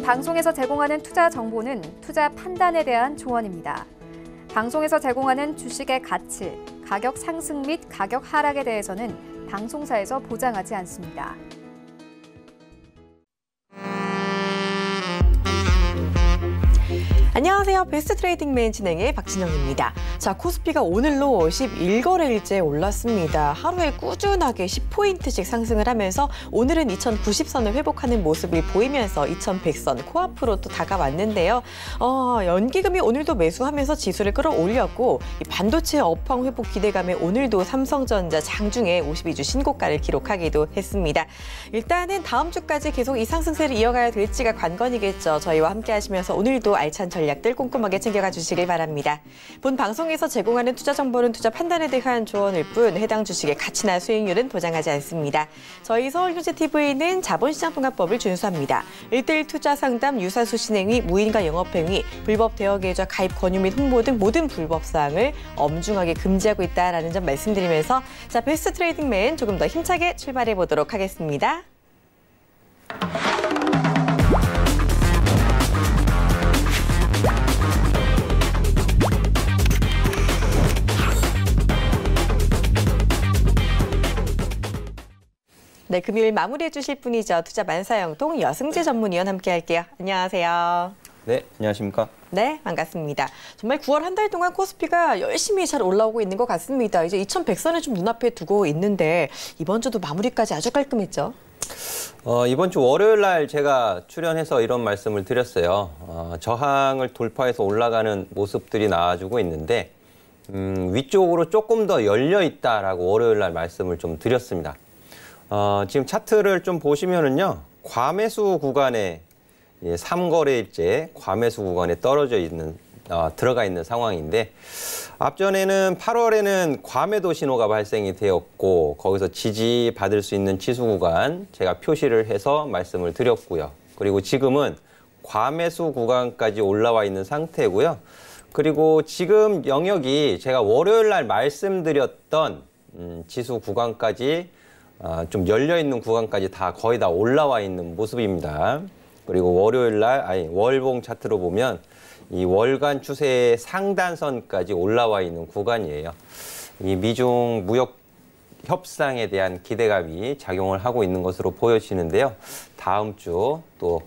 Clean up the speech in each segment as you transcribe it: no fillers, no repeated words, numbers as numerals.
방송에서 제공하는 투자 정보는 투자 판단에 대한 조언입니다. 방송에서 제공하는 주식의 가치, 가격 상승 및 가격 하락에 대해서는 방송사에서 보장하지 않습니다. 안녕하세요. 베스트 트레이딩맨 진행의 박진영입니다. 자, 코스피가 오늘로 11거래일째 올랐습니다. 하루에 꾸준하게 10포인트씩 상승을 하면서 오늘은 2090선을 회복하는 모습을 보이면서 2100선 코앞으로 또 다가왔는데요. 연기금이 오늘도 매수하면서 지수를 끌어올렸고 이 반도체 업황 회복 기대감에 오늘도 삼성전자 장중에 52주 신고가를 기록하기도 했습니다. 일단은 다음 주까지 계속 이 상승세를 이어가야 될지가 관건이겠죠. 저희와 함께 하시면서 오늘도 알찬 전략들 꼼꼼하게 챙겨가 주시길 바랍니다. 본 방송에서 제공하는 투자 정보는 투자 판단에 대한 조언일 뿐 해당 주식의 가치나 수익률은 보장하지 않습니다. 저희 서울경제TV는 자본시장통합법을 준수합니다. 1:1 투자 상담, 유사수 신행위, 무인가 영업행위, 불법 대여계좌 가입 권유 및 홍보 등 모든 불법 사항을 엄중하게 금지하고 있다라는 점 말씀드리면서 자, 베스트 트레이딩맨 조금 더 힘차게 출발해 보도록 하겠습니다. 네, 금요일 마무리해 주실 분이죠. 투자 만사형통 여승재 전문위원 함께 할게요. 안녕하세요. 네, 안녕하십니까? 네, 반갑습니다. 정말 9월 한 달 동안 코스피가 열심히 잘 올라오고 있는 것 같습니다. 이제 2100선을 좀 눈앞에 두고 있는데 이번 주도 마무리까지 아주 깔끔했죠? 이번 주 월요일 날 제가 출연해서 이런 말씀을 드렸어요. 저항을 돌파해서 올라가는 모습들이 나와주고 있는데 위쪽으로 조금 더 열려 있다라고 월요일 날 말씀을 좀 드렸습니다. 지금 차트를 좀 보시면은요, 과매수 구간에 3거래일째 과매수 구간에 들어가 있는 상황인데, 앞전에는 8월에는 과매도 신호가 발생이 되었고, 거기서 지지받을 수 있는 지수 구간 제가 표시를 해서 말씀을 드렸고요. 그리고 지금은 과매수 구간까지 올라와 있는 상태고요. 그리고 지금 영역이 제가 월요일 날 말씀드렸던 지수 구간까지 좀 열려있는 구간까지 다 거의 다 올라와 있는 모습입니다. 그리고 월요일 날, 월봉 차트로 보면 이 월간 추세의 상단선까지 올라와 있는 구간이에요. 이 미중 무역 협상에 대한 기대감이 작용을 하고 있는 것으로 보여지는데요. 다음 주 또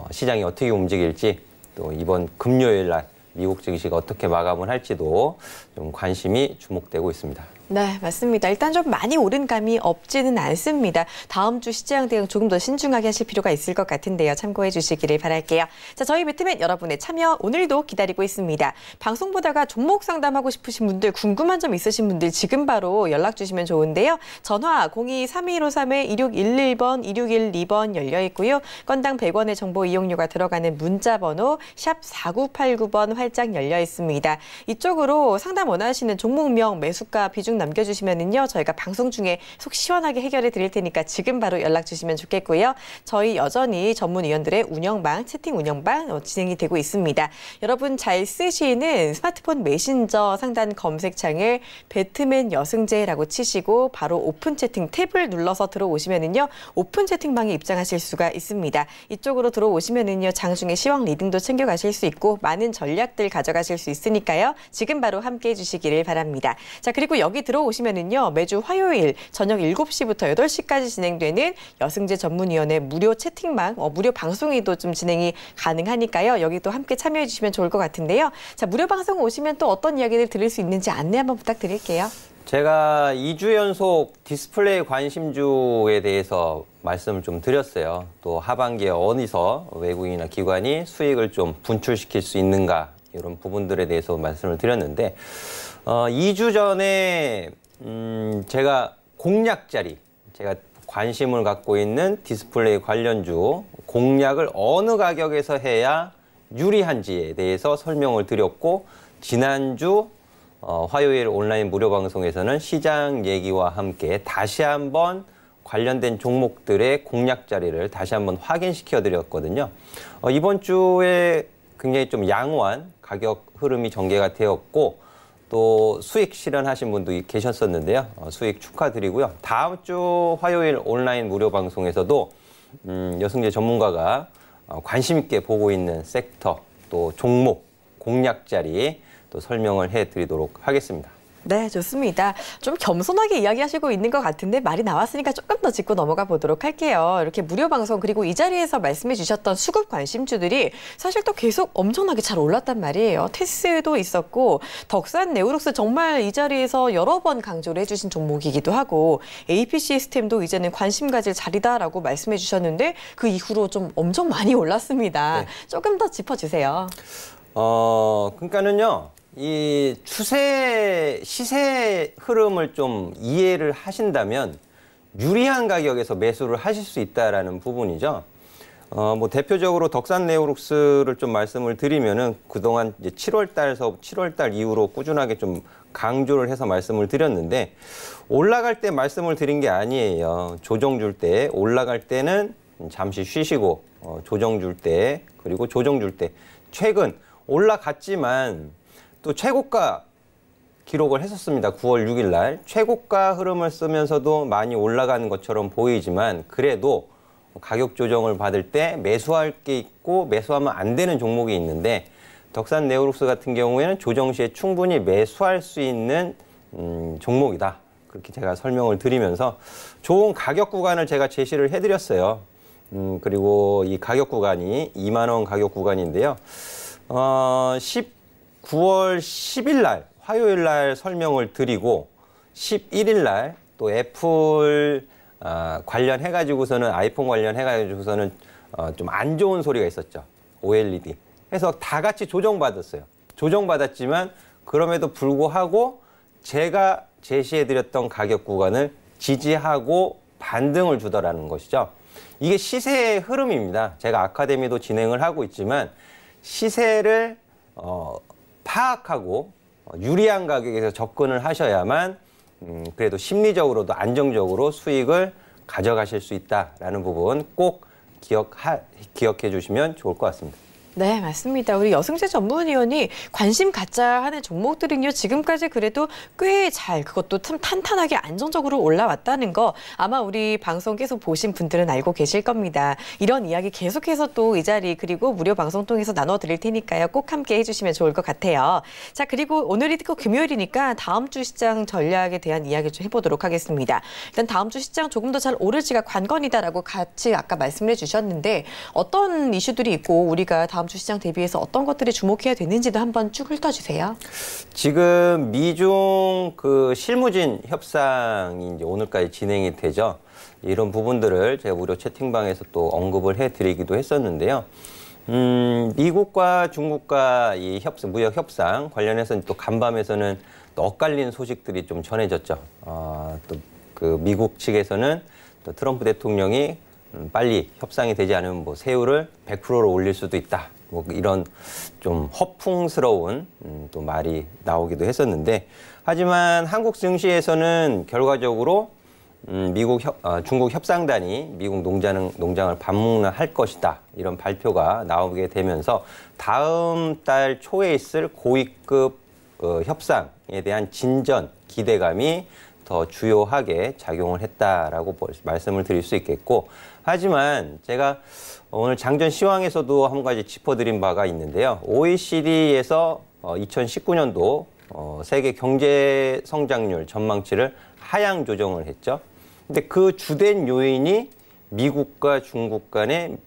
시장이 어떻게 움직일지, 또 이번 금요일 날 미국 증시가 어떻게 마감을 할지도 좀 관심이 주목되고 있습니다. 네, 맞습니다. 일단 좀 많이 오른 감이 없지는 않습니다. 다음 주 시장 대응 조금 더 신중하게 하실 필요가 있을 것 같은데요. 참고해 주시기를 바랄게요. 자, 저희 배트맨 여러분의 참여 오늘도 기다리고 있습니다. 방송 보다가 종목 상담하고 싶으신 분들, 궁금한 점 있으신 분들 지금 바로 연락 주시면 좋은데요. 전화 02-3153-2611번, 2612번 열려 있고요. 건당 100원의 정보 이용료가 들어가는 문자 번호 샵 4989번 활짝 열려 있습니다. 이쪽으로 상담 원하시는 종목명, 매수가, 비중 남겨주시면은요, 저희가 방송 중에 속 시원하게 해결해 드릴 테니까 지금 바로 연락 주시면 좋겠고요. 저희 여전히 전문위원들의 운영방, 채팅 운영방 진행이 되고 있습니다. 여러분 잘 쓰시는 스마트폰 메신저 상단 검색창을 배트맨 여승재라고 치시고 바로 오픈 채팅 탭을 눌러서 들어오시면은요, 오픈 채팅방에 입장하실 수가 있습니다. 이쪽으로 들어오시면은요, 장중에 시황 리딩도 챙겨가실 수 있고 많은 전략들 가져가실 수 있으니까요. 지금 바로 함께해 주시기를 바랍니다. 자, 그리고 여기 들어오시면은요, 매주 화요일 저녁 7시부터 8시까지 진행되는 여승재 전문위원회 무료 채팅방, 무료 방송회도 좀 진행이 가능하니까요. 여기도 함께 참여해 주시면 좋을 것 같은데요. 자, 무료 방송 오시면 또 어떤 이야기를 들을 수 있는지 안내 한번 부탁드릴게요. 제가 2주 연속 디스플레이 관심주에 대해서 말씀을 좀 드렸어요. 또 하반기에 어디서 외국인이나 기관이 수익을 좀 분출시킬 수 있는가, 이런 부분들에 대해서 말씀을 드렸는데, 2주 전에 제가 공략자리, 제가 관심을 갖고 있는 디스플레이 관련주 공략을 어느 가격에서 해야 유리한지에 대해서 설명을 드렸고, 지난주 화요일 온라인 무료 방송에서는 시장 얘기와 함께 다시 한번 관련된 종목들의 공략 자리를 다시 한번 확인시켜 드렸거든요. 이번 주에 굉장히 좀 양호한 가격 흐름이 전개가 되었고, 또 수익 실현하신 분도 계셨었는데요. 수익 축하드리고요. 다음 주 화요일 온라인 무료 방송에서도 여승재 전문가가 관심 있게 보고 있는 섹터, 또 종목, 공략 자리 또 설명을 해드리도록 하겠습니다. 네, 좋습니다. 좀 겸손하게 이야기하시고 있는 것 같은데 말이 나왔으니까 조금 더 짚고 넘어가 보도록 할게요. 이렇게 무료 방송 그리고 이 자리에서 말씀해 주셨던 수급 관심주들이 사실 또 계속 엄청나게 잘 올랐단 말이에요. 테스도 있었고 덕산 네오룩스 정말 이 자리에서 여러 번 강조를 해주신 종목이기도 하고 AP 시스템도 이제는 관심 가질 자리다라고 말씀해 주셨는데 그 이후로 좀 엄청 많이 올랐습니다. 네. 조금 더 짚어주세요. 그러니까는요. 이 시세 흐름을 좀 이해를 하신다면 유리한 가격에서 매수를 하실 수 있다라는 부분이죠. 뭐 대표적으로 덕산 네오룩스를 좀 말씀을 드리면은 그동안 이제 7월 달 이후로 꾸준하게 좀 강조를 해서 말씀을 드렸는데 올라갈 때 말씀을 드린 게 아니에요. 조정 줄 때 올라갈 때는 잠시 쉬시고 조정 줄 때 그리고 조정 줄 때 최근 올라갔지만 또 최고가 기록을 했었습니다. 9월 6일 날. 최고가 흐름을 쓰면서도 많이 올라가는 것처럼 보이지만 그래도 가격 조정을 받을 때 매수할 게 있고 매수하면 안 되는 종목이 있는데 덕산 네오룩스 같은 경우에는 조정 시에 충분히 매수할 수 있는 종목이다. 그렇게 제가 설명을 드리면서 좋은 가격 구간을 제가 제시를 해드렸어요. 그리고 이 가격 구간이 2만 원 가격 구간인데요. 9월 10일 날 화요일 날 설명을 드리고 11일 날 또 애플 관련해 가지고서는 아이폰 관련해 가지고서는 좀 안 좋은 소리가 있었죠. OLED. 해서 다 같이 조정받았어요. 조정받았지만 그럼에도 불구하고 제가 제시해 드렸던 가격 구간을 지지하고 반등을 주더라는 것이죠. 이게 시세의 흐름입니다. 제가 아카데미도 진행을 하고 있지만 시세를 파악하고 유리한 가격에서 접근을 하셔야만 그래도 심리적으로도 안정적으로 수익을 가져가실 수 있다라는 부분 꼭 기억해 주시면 좋을 것 같습니다. 네, 맞습니다. 우리 여승재 전문위원이 관심 갖자 하는 종목들은요, 지금까지 그래도 꽤 잘, 그것도 참 탄탄하게 안정적으로 올라왔다는 거 아마 우리 방송 계속 보신 분들은 알고 계실 겁니다. 이런 이야기 계속해서 또 이 자리 그리고 무료 방송 통해서 나눠드릴 테니까요. 꼭 함께 해주시면 좋을 것 같아요. 자, 그리고 오늘이 또 금요일이니까 다음 주 시장 전략에 대한 이야기 좀 해보도록 하겠습니다. 일단 다음 주 시장 조금 더 잘 오를지가 관건이다라고 같이 아까 말씀을 해주셨는데 어떤 이슈들이 있고 우리가 다음 주 시장 대비해서 어떤 것들이 주목해야 되는지도 한번 쭉 훑어주세요. 지금 미중 그 실무진 협상이 이제 오늘까지 진행이 되죠. 이런 부분들을 제가 무료 채팅방에서 또 언급을 해드리기도 했었는데요. 미국과 중국과 이 무역 협상 관련해서는 또 간밤에서는 또 엇갈린 소식들이 좀 전해졌죠. 또 그 미국 측에서는 또 트럼프 대통령이 빨리 협상이 되지 않으면 뭐 세율을 100%로 올릴 수도 있다. 뭐 이런 좀 허풍스러운 또 말이 나오기도 했었는데 하지만 한국 증시에서는 결과적으로 중국 협상단이 미국 농장을 반문할 것이다. 이런 발표가 나오게 되면서 다음 달 초에 있을 고위급 협상에 대한 진전, 기대감이 더 주요하게 작용을 했다라고 말씀을 드릴 수 있겠고 하지만 제가 오늘 장전 시황에서도 한 가지 짚어드린 바가 있는데요. OECD에서 2019년도 세계 경제 성장률 전망치를 하향 조정을 했죠. 근데 그 주된 요인이 미국과 중국 간의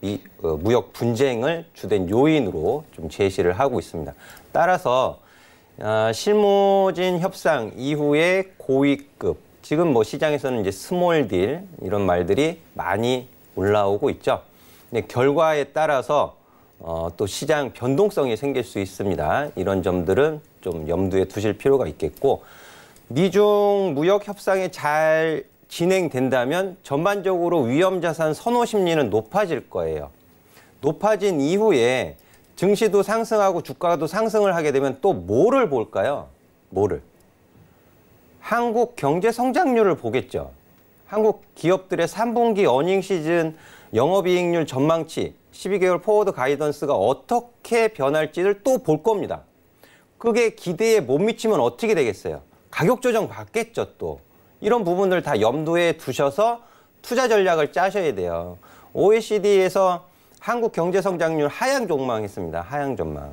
무역 분쟁을 주된 요인으로 좀 제시를 하고 있습니다. 따라서 실무진 협상 이후에 고위급, 지금 뭐 시장에서는 이제 스몰 딜 이런 말들이 많이 올라오고 있죠. 근데 결과에 따라서 또 시장 변동성이 생길 수 있습니다. 이런 점들은 좀 염두에 두실 필요가 있겠고 미중 무역 협상이 잘 진행된다면 전반적으로 위험자산 선호 심리는 높아질 거예요. 높아진 이후에 증시도 상승하고 주가도 상승을 하게 되면 또 뭐를 볼까요? 뭐를? 한국 경제 성장률을 보겠죠. 한국 기업들의 3분기 어닝 시즌 영업이익률 전망치 12개월 포워드 가이던스가 어떻게 변할지를 또 볼 겁니다. 그게 기대에 못 미치면 어떻게 되겠어요? 가격 조정 받겠죠, 또. 이런 부분들 다 염두에 두셔서 투자 전략을 짜셔야 돼요. OECD에서 한국 경제 성장률 하향 전망했습니다. 하향 전망.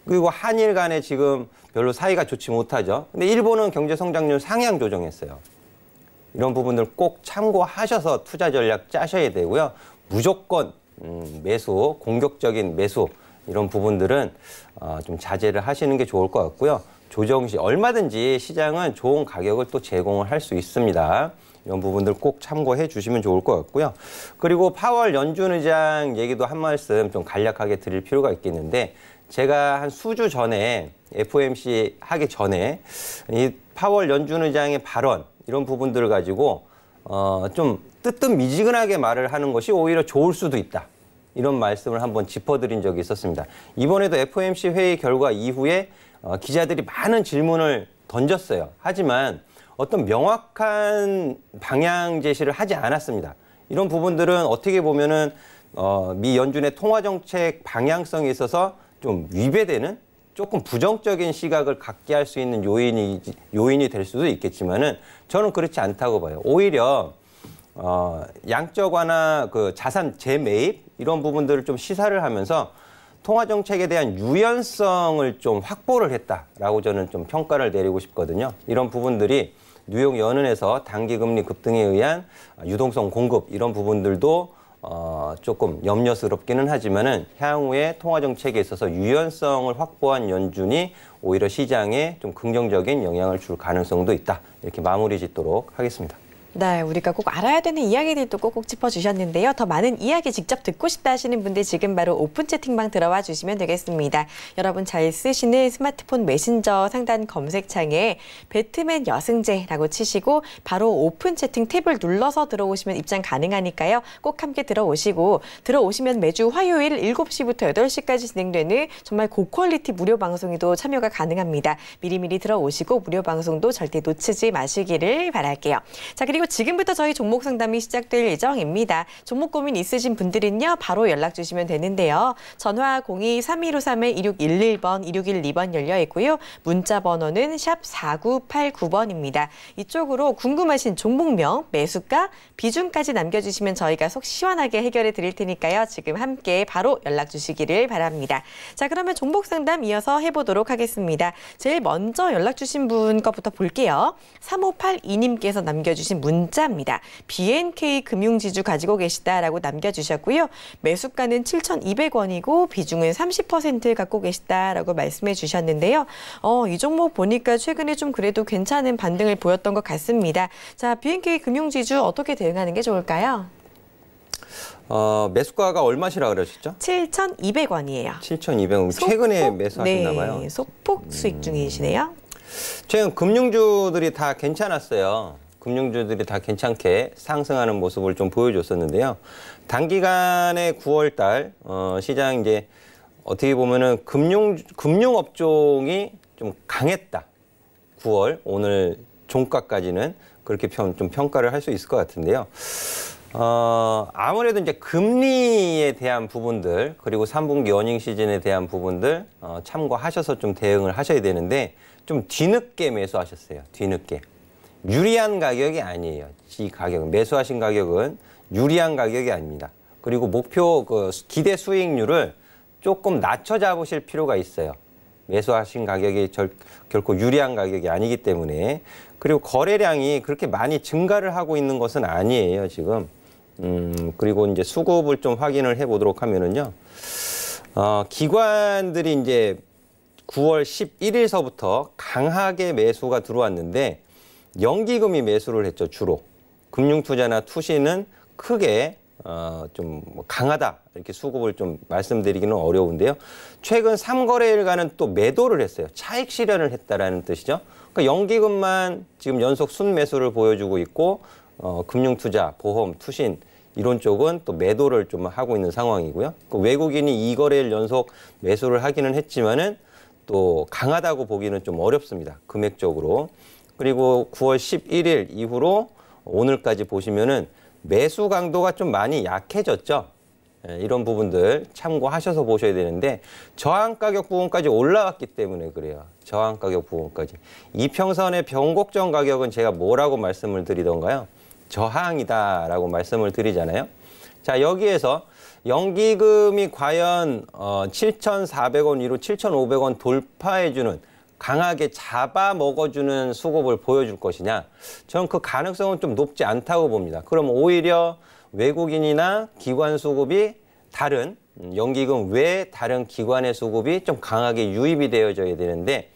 그리고 한일 간에 지금 별로 사이가 좋지 못하죠. 근데 일본은 경제 성장률 상향 조정했어요. 이런 부분들 꼭 참고하셔서 투자 전략 짜셔야 되고요. 무조건 매수, 공격적인 매수 이런 부분들은 좀 자제를 하시는 게 좋을 것 같고요. 조정 시 얼마든지 시장은 좋은 가격을 또 제공을 할 수 있습니다. 이런 부분들 꼭 참고해 주시면 좋을 것 같고요. 그리고 파월 연준 의장 얘기도 한 말씀 좀 간략하게 드릴 필요가 있겠는데 제가 한 수주 전에 FOMC 하기 전에 이 파월 연준 의장의 발언 이런 부분들을 가지고 좀 뜨뜻미지근하게 말을 하는 것이 오히려 좋을 수도 있다. 이런 말씀을 한번 짚어드린 적이 있었습니다. 이번에도 FOMC 회의 결과 이후에 기자들이 많은 질문을 던졌어요. 하지만 어떤 명확한 방향 제시를 하지 않았습니다. 이런 부분들은 어떻게 보면은 미 연준의 통화정책 방향성에 있어서 좀 위배되는 조금 부정적인 시각을 갖게 할 수 있는 요인이 될 수도 있겠지만은 저는 그렇지 않다고 봐요. 오히려 양적 완화, 그 자산 재매입 이런 부분들을 좀 시사를 하면서 통화 정책에 대한 유연성을 좀 확보를 했다라고 저는 좀 평가를 내리고 싶거든요. 이런 부분들이 뉴욕 연은에서 단기 금리 급등에 의한 유동성 공급 이런 부분들도 조금 염려스럽기는 하지만은 향후에 통화 정책에 있어서 유연성을 확보한 연준이 오히려 시장에 좀 긍정적인 영향을 줄 가능성도 있다. 이렇게 마무리 짓도록 하겠습니다. 네, 우리가 꼭 알아야 되는 이야기들도 꼭꼭 짚어주셨는데요. 더 많은 이야기 직접 듣고 싶다 하시는 분들 지금 바로 오픈 채팅방 들어와 주시면 되겠습니다. 여러분 잘 쓰시는 스마트폰 메신저 상단 검색창에 배트맨 여승재라고 치시고 바로 오픈 채팅 탭을 눌러서 들어오시면 입장 가능하니까요. 꼭 함께 들어오시고 들어오시면 매주 화요일 7시부터 8시까지 진행되는 정말 고퀄리티 무료 방송에도 참여가 가능합니다. 미리미리 들어오시고 무료 방송도 절대 놓치지 마시기를 바랄게요. 자, 그리고 지금부터 저희 종목 상담이 시작될 예정입니다. 종목 고민 있으신 분들은요. 바로 연락 주시면 되는데요. 전화 02-3153-2611번, 2612번 열려 있고요. 문자 번호는 샵 4989번입니다. 이쪽으로 궁금하신 종목명, 매수가, 비중까지 남겨주시면 저희가 속 시원하게 해결해 드릴 테니까요. 지금 함께 바로 연락 주시기를 바랍니다. 자, 그러면 종목 상담 이어서 해보도록 하겠습니다. 제일 먼저 연락 주신 분 것부터 볼게요. 3582님께서 남겨주신 문자입니다. BNK 금융지주 가지고 계시다라고 남겨주셨고요. 매수가는 7,200원이고 비중은 30% 갖고 계시다라고 말씀해 주셨는데요. 이 종목 보니까 최근에 좀 그래도 괜찮은 반등을 보였던 것 같습니다. 자, BNK 금융지주 어떻게 대응하는 게 좋을까요? 매수가가 얼마시라 그러셨죠? 7,200원이에요. 7,200원. 최근에 매수하셨나 봐요. 네, 소폭 수익 중이시네요. 최근 금융주들이 다 괜찮았어요. 금융주들이 다 괜찮게 상승하는 모습을 좀 보여줬었는데요. 단기간에 9월 달 시장 이제 어떻게 보면은 금융업종이 좀 강했다. 9월 오늘 종가까지는 그렇게 좀 평가를 할 수 있을 것 같은데요. 아무래도 이제 금리에 대한 부분들 그리고 3분기 어닝 시즌에 대한 부분들 참고하셔서 좀 대응을 하셔야 되는데 좀 뒤늦게 매수하셨어요. 뒤늦게. 유리한 가격이 아니에요. 이 가격은 매수하신 가격은 유리한 가격이 아닙니다. 그리고 목표 기대 수익률을 조금 낮춰 잡으실 필요가 있어요. 매수하신 가격이 결코 유리한 가격이 아니기 때문에. 그리고 거래량이 그렇게 많이 증가를 하고 있는 것은 아니에요, 지금. 그리고 이제 수급을 좀 확인을 해보도록 하면은요. 기관들이 이제 9월 11일서부터 강하게 매수가 들어왔는데 연기금이 매수를 했죠, 주로. 금융투자나 투시는 크게 좀 강하다 이렇게 수급을 좀 말씀드리기는 어려운데요. 최근 3거래일간은 또 매도를 했어요. 차익 실현을 했다라는 뜻이죠. 그러니까 연기금만 지금 연속 순매수를 보여주고 있고 금융투자, 보험, 투신 이런 쪽은 또 매도를 좀 하고 있는 상황이고요. 외국인이 2거래일 연속 매수를 하기는 했지만은 또 강하다고 보기는 좀 어렵습니다. 금액적으로. 그리고 9월 11일 이후로 오늘까지 보시면은 매수 강도가 좀 많이 약해졌죠. 이런 부분들 참고하셔서 보셔야 되는데 저항 가격 부분까지 올라왔기 때문에 그래요. 저항 가격 부분까지. 이평선의 변곡점 가격은 제가 뭐라고 말씀을 드리던가요? 저항이다라고 말씀을 드리잖아요. 자, 여기에서 연기금이 과연 7,400원 위로 7,500원 돌파해주는 강하게 잡아먹어주는 수급을 보여줄 것이냐. 저는 그 가능성은 좀 높지 않다고 봅니다. 그럼 오히려 외국인이나 기관 수급이 다른 연기금 외 다른 기관의 수급이 좀 강하게 유입이 되어져야 되는데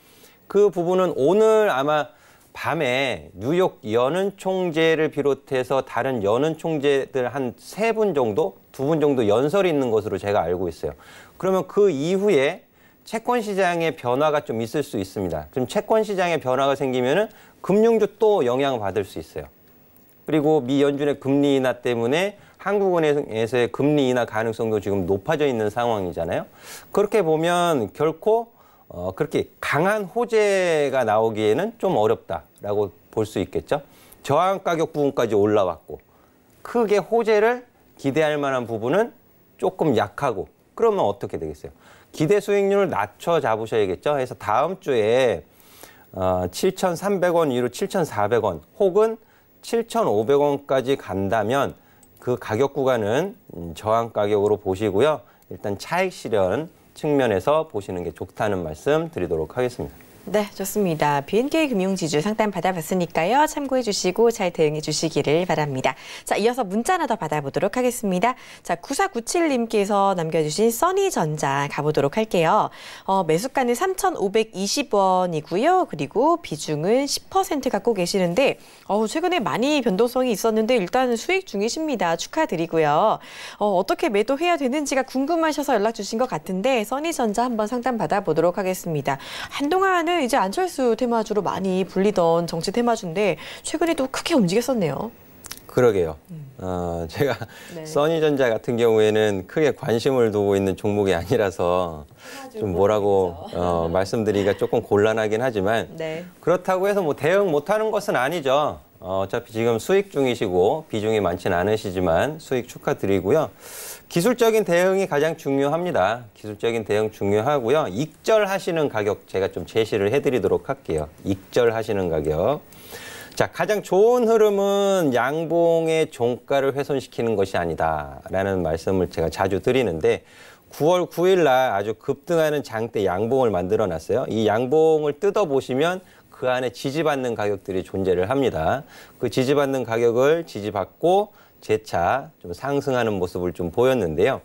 그 부분은 오늘 아마 밤에 뉴욕 연은 총재를 비롯해서 다른 연은 총재들 한 3분 정도, 2분 정도 연설이 있는 것으로 제가 알고 있어요. 그러면 그 이후에 채권 시장의 변화가 좀 있을 수 있습니다. 그럼 채권 시장의 변화가 생기면은 금융주 또 영향을 받을 수 있어요. 그리고 미 연준의 금리 인하 때문에 한국은행에서의 금리 인하 가능성도 지금 높아져 있는 상황이잖아요. 그렇게 보면 결코 그렇게 강한 호재가 나오기에는 좀 어렵다라고 볼 수 있겠죠. 저항 가격 부분까지 올라왔고 크게 호재를 기대할 만한 부분은 조금 약하고 그러면 어떻게 되겠어요? 기대 수익률을 낮춰 잡으셔야겠죠. 그래서 다음 주에 7,300원 위로 7,400원 혹은 7,500원까지 간다면 그 가격 구간은 저항 가격으로 보시고요. 일단 차익 실현 측면에서 보시는 게 좋다는 말씀 드리도록 하겠습니다. 네, 좋습니다. BNK 금융지주 상담 받아봤으니까요. 참고해 주시고 잘 대응해 주시기를 바랍니다. 자, 이어서 문자 하나 더 받아보도록 하겠습니다. 자, 9497님께서 남겨주신 써니전자 가보도록 할게요. 매수가는 3,520원이고요. 그리고 비중은 10% 갖고 계시는데 최근에 많이 변동성이 있었는데 일단 수익 중이십니다. 축하드리고요. 어떻게 매도해야 되는지가 궁금하셔서 연락 주신 것 같은데 써니전자 한번 상담 받아보도록 하겠습니다. 한동안은 이제 안철수 테마주로 많이 불리던 정치 테마주인데 최근에 또 크게 움직였었네요. 그러게요. 제가 네. 써니전자 같은 경우에는 크게 관심을 두고 있는 종목이 아니라서 좀 뭐라고 말씀드리기가 조금 곤란하긴 하지만 네. 그렇다고 해서 뭐 대응 못하는 것은 아니죠. 어차피 지금 수익 중이시고 비중이 많지는 않으시지만 수익 축하드리고요. 기술적인 대응이 가장 중요합니다. 기술적인 대응 중요하고요. 익절하시는 가격 제가 좀 제시를 해드리도록 할게요. 익절하시는 가격. 자, 가장 좋은 흐름은 양봉의 종가를 훼손시키는 것이 아니다라는 말씀을 제가 자주 드리는데 9월 9일 날 아주 급등하는 장대 양봉을 만들어 놨어요. 이 양봉을 뜯어보시면 그 안에 지지받는 가격들이 존재를 합니다. 그 지지받는 가격을 지지받고 재차 좀 상승하는 모습을 좀 보였는데요.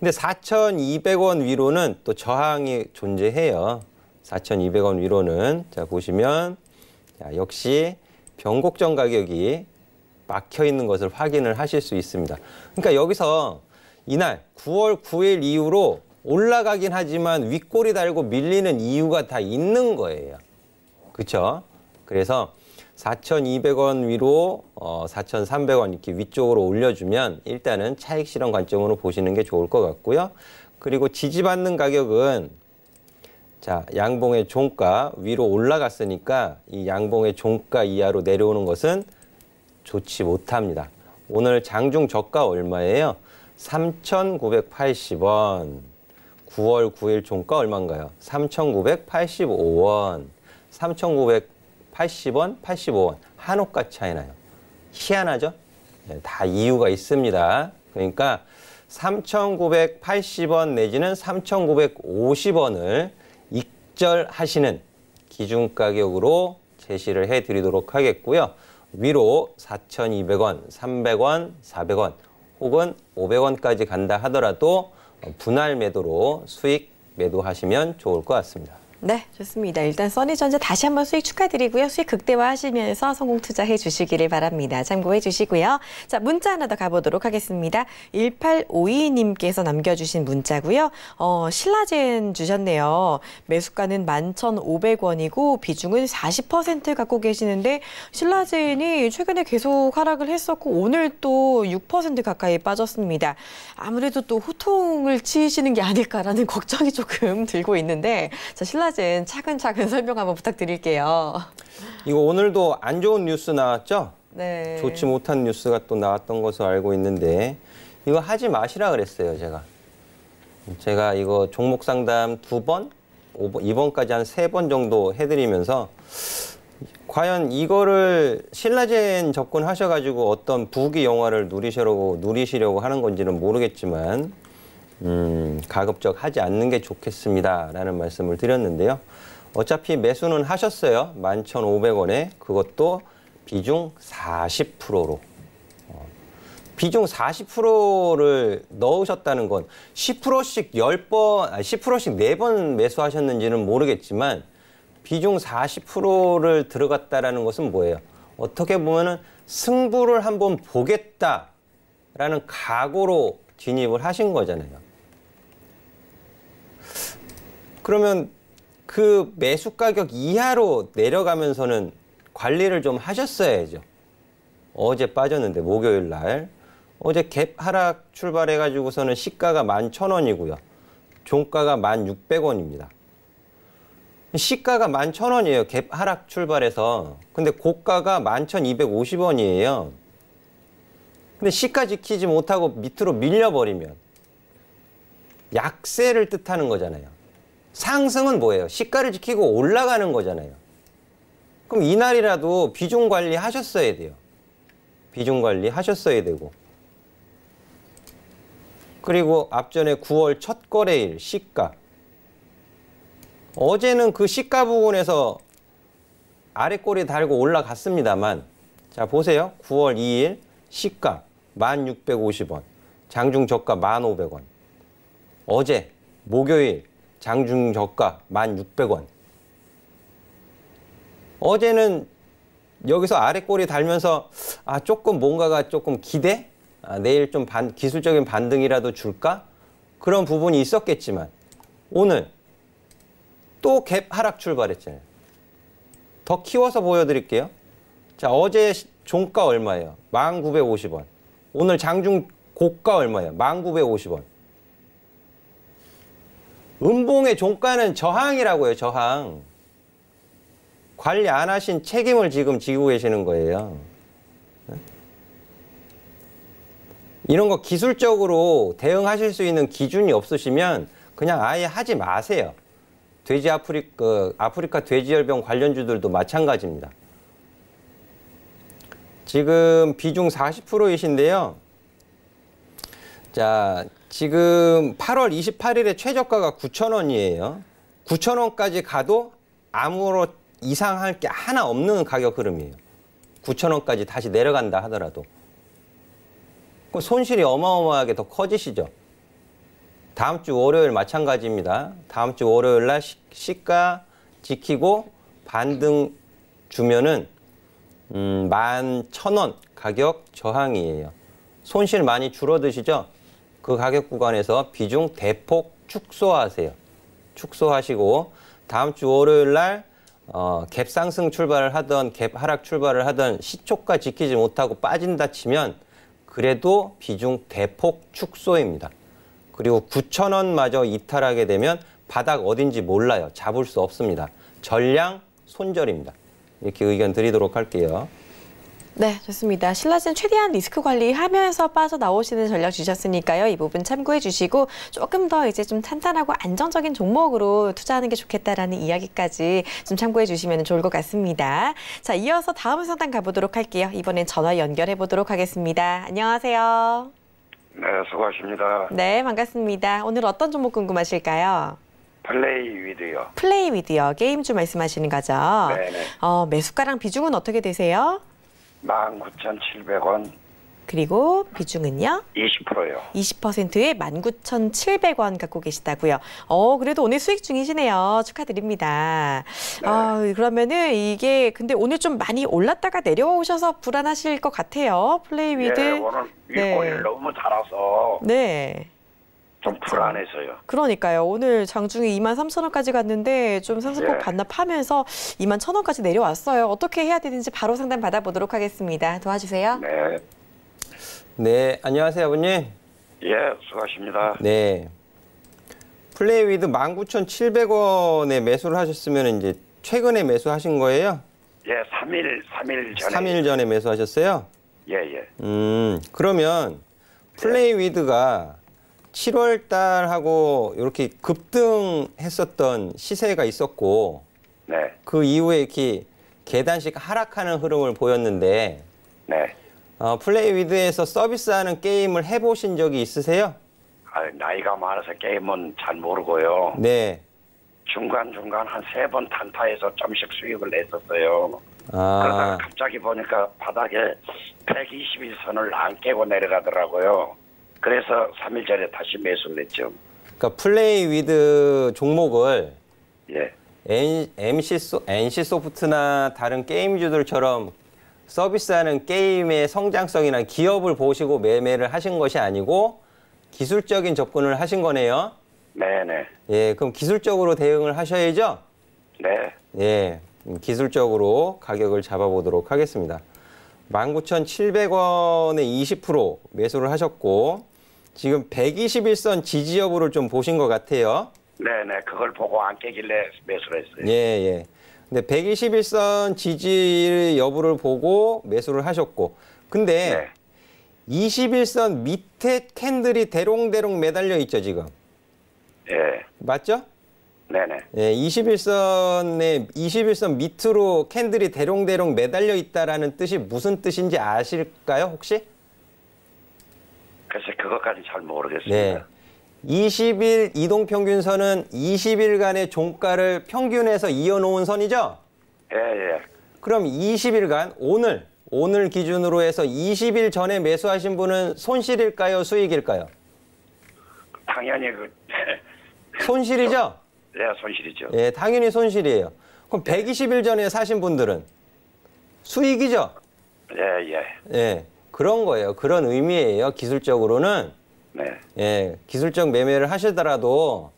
근데 4,200원 위로는 또 저항이 존재해요. 4,200원 위로는 자 보시면 역시 변곡점 가격이 막혀 있는 것을 확인을 하실 수 있습니다. 그러니까 여기서 이날 9월 9일 이후로 올라가긴 하지만 윗골이 달고 밀리는 이유가 다 있는 거예요. 그렇죠? 그래서 4,200원 위로 4,300원 이렇게 위쪽으로 올려주면 일단은 차익 실현 관점으로 보시는 게 좋을 것 같고요. 그리고 지지받는 가격은 자, 양봉의 종가 위로 올라갔으니까 이 양봉의 종가 이하로 내려오는 것은 좋지 못합니다. 오늘 장중 저가 얼마예요? 3,980원. 9월 9일 종가 얼마인가요? 3,985원. 3,980원, 85원. 한옥가 차이 나요. 희한하죠? 네, 다 이유가 있습니다. 그러니까 3,980원 내지는 3,950원을 익절하시는 기준가격으로 제시를 해드리도록 하겠고요. 위로 4,200원, 300원, 400원 혹은 500원까지 간다 하더라도 분할 매도로 수익 매도하시면 좋을 것 같습니다. 네, 좋습니다. 일단 써니전자 다시 한번 수익 축하드리고요. 수익 극대화하시면서 성공 투자해 주시기를 바랍니다. 참고해 주시고요. 자, 문자 하나 더 가보도록 하겠습니다. 1852님께서 남겨주신 문자고요. 신라젠 주셨네요. 매수가는 11,500원이고 비중은 40% 갖고 계시는데 신라젠이 최근에 계속 하락을 했었고 오늘 또 6% 가까이 빠졌습니다. 아무래도 또 호통을 치시는 게 아닐까라는 걱정이 조금 들고 있는데 자, 신라젠 차근차근 설명 한번 부탁드릴게요. 이거 오늘도 안 좋은 뉴스 나왔죠? 네. 좋지 못한 뉴스가 또 나왔던 것으로 알고 있는데 이거 하지 마시라 그랬어요, 제가 이거 종목 상담 2번, 2번까지 한 3번 정도 해드리면서 과연 이거를 신라젠 접근하셔가지고 어떤 부귀 영화를 누리시려고 하는 건지는 모르겠지만 가급적 하지 않는 게 좋겠습니다라는 말씀을 드렸는데요. 어차피 매수는 하셨어요. 11,500원에 그것도 비중 40%로. 비중 40%를 넣으셨다는 건 10%씩 10%씩 4번 매수하셨는지는 모르겠지만 비중 40%를 들어갔다라는 것은 뭐예요? 어떻게 보면은 승부를 한번 보겠다라는 각오로 진입을 하신 거잖아요. 그러면 그 매수 가격 이하로 내려가면서는 관리를 좀 하셨어야죠. 어제 빠졌는데 목요일 날 어제 갭 하락 출발해가지고서는 시가가 11,000원이고요. 종가가 1,600원입니다. 시가가 11,000원이에요. 갭 하락 출발해서. 근데 고가가 11,250원이에요. 근데 시가 지키지 못하고 밑으로 밀려버리면 약세를 뜻하는 거잖아요. 상승은 뭐예요? 시가를 지키고 올라가는 거잖아요. 그럼 이날이라도 비중 관리 하셨어야 돼요. 비중 관리 하셨어야 되고. 그리고 앞전에 9월 첫 거래일 시가. 어제는 그 시가 부분에서 아래 꼬리 달고 올라갔습니다만, 자 보세요. 9월 2일 시가 1,650원, 장중 저가 1,500원. 어제 목요일 장중 저가 1,600원. 어제는 여기서 아래 꼬리 달면서 조금 뭔가가 조금 기대? 내일 좀 기술적인 반등이라도 줄까? 그런 부분이 있었겠지만 오늘 또 갭 하락 출발했잖아요. 더 키워서 보여드릴게요. 자, 어제 종가 얼마예요? 1,950원. 오늘 장중 고가 얼마예요? 1,950원. 음봉의 종가는 저항이라고 해요. 저항. 관리 안 하신 책임을 지금 지고 계시는 거예요. 이런 거 기술적으로 대응하실 수 있는 기준이 없으시면 그냥 아예 하지 마세요. 아프리카 돼지열병 관련주들도 마찬가지입니다. 지금 비중 40%이신데요. 자, 지금 8월 28일에 최저가가 9,000원이에요. 9,000원까지 가도 아무런 이상할 게 하나 없는 가격 흐름이에요. 9,000원까지 다시 내려간다 하더라도. 손실이 어마어마하게 더 커지시죠. 다음 주 월요일 마찬가지입니다. 다음 주 월요일 날 시가 지키고 반등 주면은 11,000원 가격 저항이에요. 손실 많이 줄어드시죠? 그 가격 구간에서 비중 대폭 축소하세요. 축소하시고 다음 주 월요일 날 갭 상승 출발을 하던 갭 하락 출발을 하던 시초가 지키지 못하고 빠진다 치면 그래도 비중 대폭 축소입니다. 그리고 9,000원마저 이탈하게 되면 바닥 어딘지 몰라요. 잡을 수 없습니다. 전량 손절입니다. 이렇게 의견 드리도록 할게요. 네, 좋습니다. 신라젠 최대한 리스크 관리하면서 빠져나오시는 전략 주셨으니까요. 이 부분 참고해 주시고 조금 더 이제 좀 탄탄하고 안정적인 종목으로 투자하는 게 좋겠다라는 이야기까지 좀 참고해 주시면 좋을 것 같습니다. 자, 이어서 다음 상담 가보도록 할게요. 이번엔 전화 연결해 보도록 하겠습니다. 안녕하세요. 네, 수고하십니다. 네, 반갑습니다. 오늘 어떤 종목 궁금하실까요? 플레이 위드요. 플레이 위드요. 게임주 말씀하시는 거죠? 네네. 매수가랑 비중은 어떻게 되세요? 19,700원. 그리고 비중은요? 20%요. 20%에 19,700원 갖고 계시다고요. 그래도 오늘 수익 중이시네요. 축하드립니다. 네. 그러면은 이게 근데 오늘 좀 많이 올랐다가 내려오셔서 불안하실 것 같아요. 플레이 위드. 예, 오늘 윗꼬리를 너무 달아서 네. 좀 불안해서요. 그러니까요. 오늘 장중이 23,000원까지 갔는데 좀 상승폭 예. 반납하면서 21,000원까지 내려왔어요. 어떻게 해야 되는지 바로 상담 받아보도록 하겠습니다. 도와주세요. 네. 네, 안녕하세요, 아버님. 예, 수고하십니다. 네. 플레이 위드 19,700원에 매수를 하셨으면 이제 최근에 매수하신 거예요? 예, 3일 전에. 3일 전에 매수하셨어요? 예, 예. 그러면 플레이 위드가 7월 달하고 이렇게 급등했었던 시세가 있었고 네. 그 이후에 이렇게 계단식 하락하는 흐름을 보였는데 네. 플레이 위드에서 서비스하는 게임을 해보신 적이 있으세요? 나이가 많아서 게임은 잘 모르고요. 네. 중간중간 한 3번 단타에서 점씩 수익을 냈었어요. 아, 그러다가 갑자기 보니까 바닥에 121선을 안 깨고 내려가더라고요. 그래서 3일 전에 다시 매수를 했죠. 그러니까 플레이 위드 종목을 예. NC소프트나 다른 게임주들처럼 서비스하는 게임의 성장성이나 기업을 보시고 매매를 하신 것이 아니고 기술적인 접근을 하신 거네요. 네네. 예, 그럼 기술적으로 대응을 하셔야죠. 네. 예, 기술적으로 가격을 잡아보도록 하겠습니다. 19,700원에 20% 매수를 하셨고 지금 121선 지지 여부를 좀 보신 것 같아요. 네네. 그걸 보고 안 깨길래 매수를 했어요. 예, 예. 근데 121선 지지 여부를 보고 매수를 하셨고 근데 네. 21선 밑에 캔들이 대롱대롱 매달려 있죠, 지금. 예. 맞죠? 네네. 예, 21선 밑으로 캔들이 대롱대롱 매달려 있다라는 뜻이 무슨 뜻인지 아실까요, 혹시? 글쎄 그것까지 잘 모르겠습니다. 네. 20일 이동평균선은 20일간의 종가를 평균해서 이어놓은 선이죠? 예, 예. 그럼 20일간 오늘 기준으로 해서 20일 전에 매수하신 분은 손실일까요, 수익일까요? 당연히 손실이죠? 네, 손실이죠. 예, 당연히 손실이에요. 그럼 120일 전에 사신 분들은 수익이죠? 예, 예. 예, 그런 거예요. 그런 의미예요. 기술적으로는. 네. 예, 기술적 매매를 하시더라도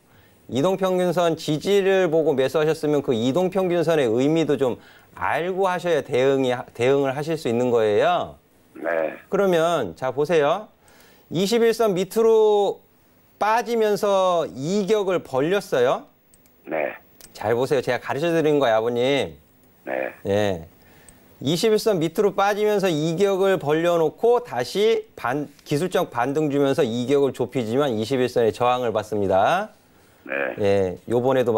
이동평균선 지지를 보고 매수하셨으면 그 이동평균선의 의미도 좀 알고 하셔야 대응을 하실 수 있는 거예요. 네. 그러면 자 보세요. 21선 밑으로 빠지면서 이격을 벌렸어요. 네. 잘 보세요. 제가 가르쳐 드린 거예요, 아버님. 네. 예. 21선 밑으로 빠지면서 이격을 벌려놓고 다시 기술적 반등 주면서 이격을 좁히지만 21선에 저항을 받습니다. 네. 예, 요번에도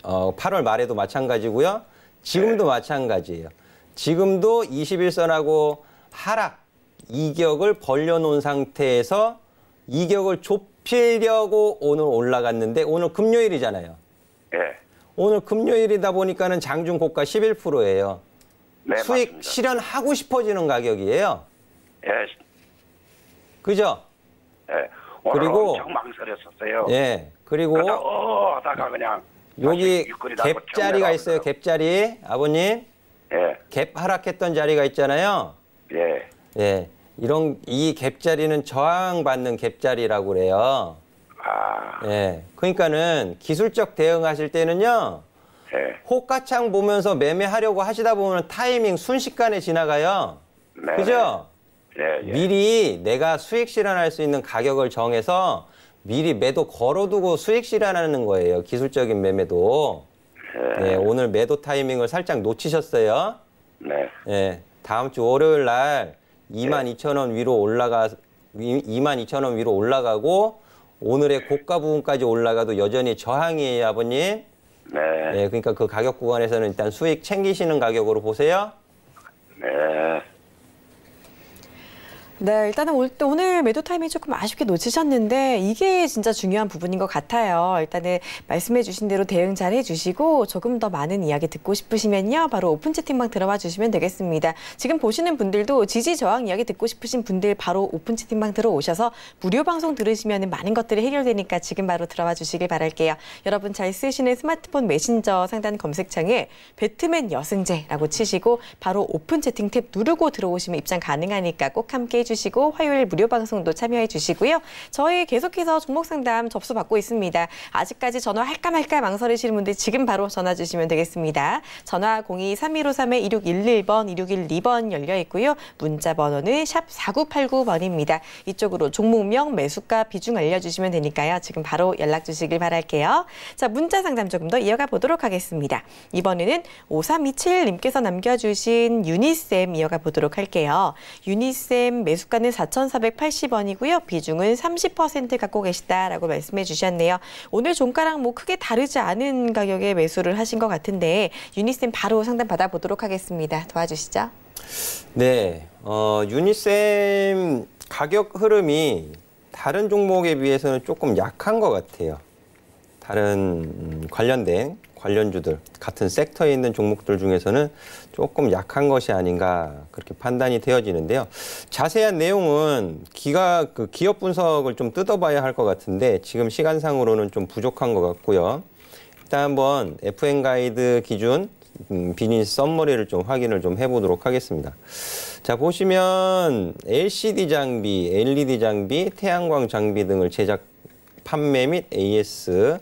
8월 말에도 마찬가지고요. 지금도 마찬가지예요. 지금도 21선하고 하락, 이격을 벌려놓은 상태에서 이격을 좁히려고 오늘 올라갔는데 오늘 금요일이잖아요. 예. 오늘 금요일이다 보니까는 장중 고가 11%예요. 네, 수익 맞습니다. 실현하고 싶어지는 가격이에요. 예. 그죠? 예. 오늘 그리고- 엄청 망설였었어요. 예. 그리고 그러다 하다가 그냥 여기 다시 육골이 나고 갭자리가 있어요. 경매가 갭자리. 아버님. 예. 갭 하락했던 자리가 있잖아요. 예. 예. 이 갭자리는 저항받는 갭자리라고 그래요. 아. 예. 그러니까는 기술적 대응하실 때는요. 예. 호가창 보면서 매매하려고 하시다 보면 타이밍 순식간에 지나가요. 네. 그죠? 예. 예. 미리 내가 수익 실현할 수 있는 가격을 정해서 미리 매도 걸어두고 수익 실현하는 거예요. 기술적인 매매도. 예, 오늘 매도 타이밍을 살짝 놓치셨어요. 네. 예, 다음 주 월요일 날 22,000원 위로 22,000원 위로 올라가고 오늘의 고가 부분까지 올라가도 여전히 저항이에요, 아버님. 네. 예, 그러니까 그 가격 구간에서는 일단 수익 챙기시는 가격으로 보세요. 네. 네, 일단은 오늘 매도 타이밍 조금 아쉽게 놓치셨는데 이게 진짜 중요한 부분인 것 같아요. 일단은 말씀해 주신 대로 대응 잘 해주시고 조금 더 많은 이야기 듣고 싶으시면요. 바로 오픈 채팅방 들어와 주시면 되겠습니다. 지금 보시는 분들도 지지 저항 이야기 듣고 싶으신 분들 바로 오픈 채팅방 들어오셔서 무료 방송 들으시면 많은 것들이 해결되니까 지금 바로 들어와 주시길 바랄게요. 여러분 잘 쓰시는 스마트폰 메신저 상단 검색창에 배트맨 여승제라고 치시고 바로 오픈 채팅 탭 누르고 들어오시면 입장 가능하니까 꼭 함께 주시고 화요일 무료 방송도 참여해 주시고요. 저희 계속해서 종목 상담 접수 받고 있습니다. 아직까지 전화할까 말까 망설이시는 분들 지금 바로 전화 주시면 되겠습니다. 전화 02-3253-2611번, 2612번 열려 있고요. 문자 번호는 샵 4989번입니다. 이쪽으로 종목명, 매수가, 비중 알려주시면 되니까요. 지금 바로 연락 주시길 바랄게요. 자, 문자 상담 조금 더 이어가 보도록 하겠습니다. 이번에는 5327님께서 남겨주신 유니쌤 이어가 보도록 할게요. 유니쌤 매수가는 4,480원이고요. 비중은 30% 갖고 계시다라고 말씀해 주셨네요. 오늘 종가랑 뭐 크게 다르지 않은 가격에 매수를 하신 것 같은데 유니쌤 바로 상담 받아보도록 하겠습니다. 도와주시죠. 네, 유니쌤 가격 흐름이 다른 종목에 비해서는 조금 약한 것 같아요. 다른 관련된 관련주들, 같은 섹터에 있는 종목들 중에서는 조금 약한 것이 아닌가 그렇게 판단이 되어지는데요. 자세한 내용은 기업 분석을 좀 뜯어봐야 할 것 같은데 지금 시간상으로는 좀 부족한 것 같고요. 일단 한번 FN 가이드 기준 비즈니스 썸머리를 좀 확인을 좀 해보도록 하겠습니다. 자, 보시면 LCD 장비, LED 장비, 태양광 장비 등을 제작, 판매 및 AS,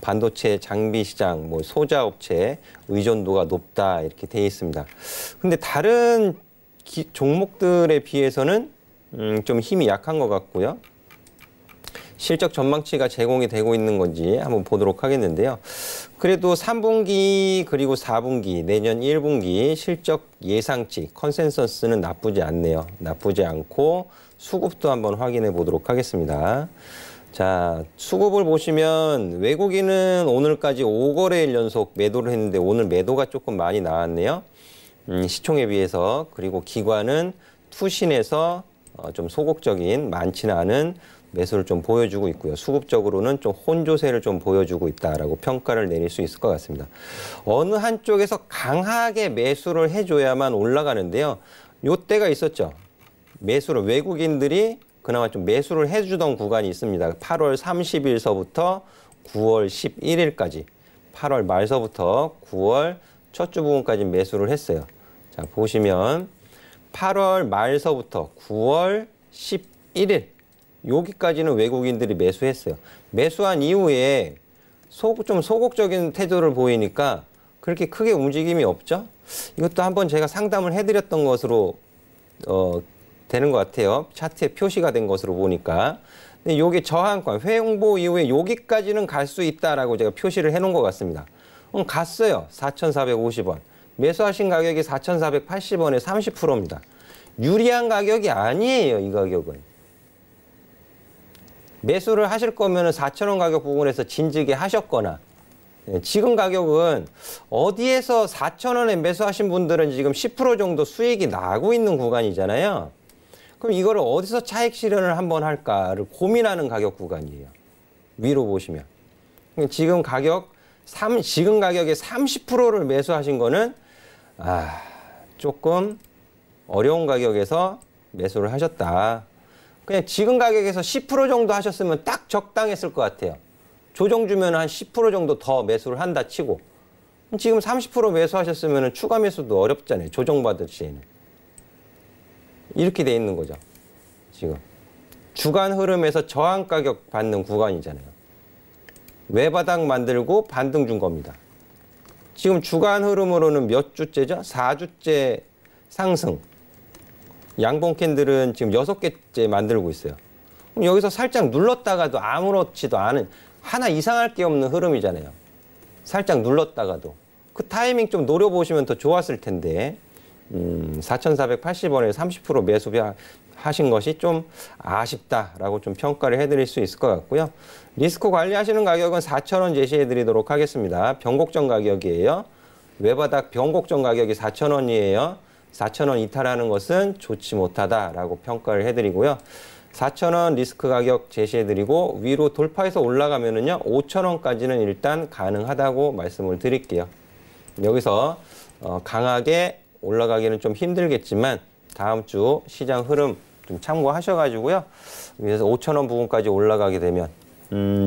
반도체 장비 시장, 뭐 소자업체 의존도가 높다 이렇게 되어 있습니다. 근데 다른 종목들에 비해서는 좀 힘이 약한 것 같고요. 실적 전망치가 제공이 되고 있는 건지 한번 보도록 하겠는데요. 그래도 3분기 그리고 4분기, 내년 1분기 실적 예상치, 컨센서스는 나쁘지 않네요. 나쁘지 않고 수급도 한번 확인해 보도록 하겠습니다. 자, 수급을 보시면 외국인은 오늘까지 5거래일 연속 매도를 했는데 오늘 매도가 조금 많이 나왔네요. 시총에 비해서. 그리고 기관은 투신해서 좀 소극적인 많지는 않은 매수를 좀 보여주고 있고요. 수급적으로는 좀 혼조세를 좀 보여주고 있다라고 평가를 내릴 수 있을 것 같습니다. 어느 한쪽에서 강하게 매수를 해줘야만 올라가는데요. 요 때가 있었죠. 매수를 외국인들이 그나마 좀 매수를 해주던 구간이 있습니다. 8월 30일서부터 9월 11일까지 8월 말서부터 9월 첫 주 부분까지 매수를 했어요. 자, 보시면 8월 말서부터 9월 11일 여기까지는 외국인들이 매수했어요. 매수한 이후에 좀 소극적인 태도를 보이니까 그렇게 크게 움직임이 없죠. 이것도 한번 제가 상담을 해드렸던 것으로 되는 것 같아요. 차트에 표시가 된 것으로 보니까. 근데 이게 저항권, 회홍보 이후에 여기까지는 갈 수 있다라고 제가 표시를 해놓은 것 같습니다. 갔어요. 4,450원. 매수하신 가격이 4,480원에 30%입니다. 유리한 가격이 아니에요. 이 가격은. 매수를 하실 거면 4,000원 가격 부분에서 진지게 하셨거나 지금 가격은 어디에서 4,000원에 매수하신 분들은 지금 10% 정도 수익이 나고 있는 구간이잖아요. 그럼 이거를 어디서 차익 실현을 한번 할까를 고민하는 가격 구간이에요. 위로 보시면. 지금 지금 가격의 30%를 매수하신 거는 조금 어려운 가격에서 매수를 하셨다. 그냥 지금 가격에서 10% 정도 하셨으면 딱 적당했을 것 같아요. 조정 주면 한 10% 정도 더 매수를 한다 치고. 지금 30% 매수하셨으면 추가 매수도 어렵잖아요. 조정받을 시에는. 이렇게 돼 있는 거죠. 지금. 주간 흐름에서 저항 가격 받는 구간이잖아요. 외바닥 만들고 반등 준 겁니다. 지금 주간 흐름으로는 몇 주째죠? 4주째 상승. 양봉 캔들은 지금 6개째 만들고 있어요. 그럼 여기서 살짝 눌렀다가도 아무렇지도 않은 하나 이상할 게 없는 흐름이잖아요. 살짝 눌렀다가도. 그 타이밍 좀 노려보시면 더 좋았을 텐데 4,480원에 30% 매수하신 것이 좀 아쉽다라고 좀 평가를 해드릴 수 있을 것 같고요. 리스크 관리하시는 가격은 4,000원 제시해드리도록 하겠습니다. 변곡점 가격이에요. 외바닥 변곡점 가격이 4,000원이에요. 4,000원 이탈하는 것은 좋지 못하다라고 평가를 해드리고요. 4,000원 리스크 가격 제시해드리고 위로 돌파해서 올라가면은요 5,000원까지는 일단 가능하다고 말씀을 드릴게요. 여기서 강하게 올라가기는 좀 힘들겠지만 다음 주 시장 흐름 좀 참고하셔가지고요. 그래서 5,000원 부분까지 올라가게 되면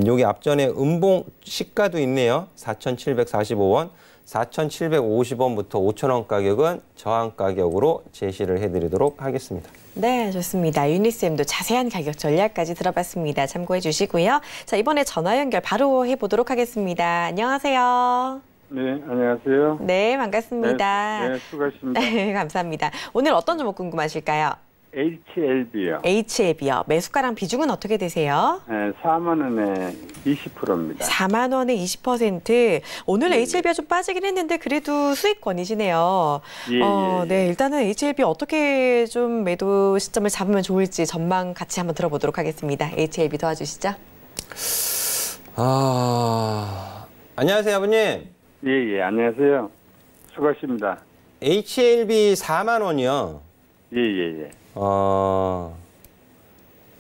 여기 앞전에 음봉 시가도 있네요. 4,745원. 4,750원부터 5,000원 가격은 저항 가격으로 제시를 해드리도록 하겠습니다. 네, 좋습니다. 유니쌤도 자세한 가격 전략까지 들어봤습니다. 참고해 주시고요. 자, 이번에 전화 연결 바로 해보도록 하겠습니다. 안녕하세요. 네, 안녕하세요. 네, 반갑습니다. 네, 수고하십니다. 네, 감사합니다. 오늘 어떤 종목 궁금하실까요? HLB요. HLB요. 매수가랑 비중은 어떻게 되세요? 네, 4만 원에 20%입니다. 4만 원에 20%. 오늘 예, HLB가 좀 빠지긴 했는데 그래도 수익권이시네요. 예, 예. 네, 일단은 HLB 어떻게 좀 매도 시점을 잡으면 좋을지 전망 같이 한번 들어보도록 하겠습니다. HLB 도와주시죠. 안녕하세요, 아버님. 예, 안녕하세요. 수고하십니다. HLB 4만 원이요. 예.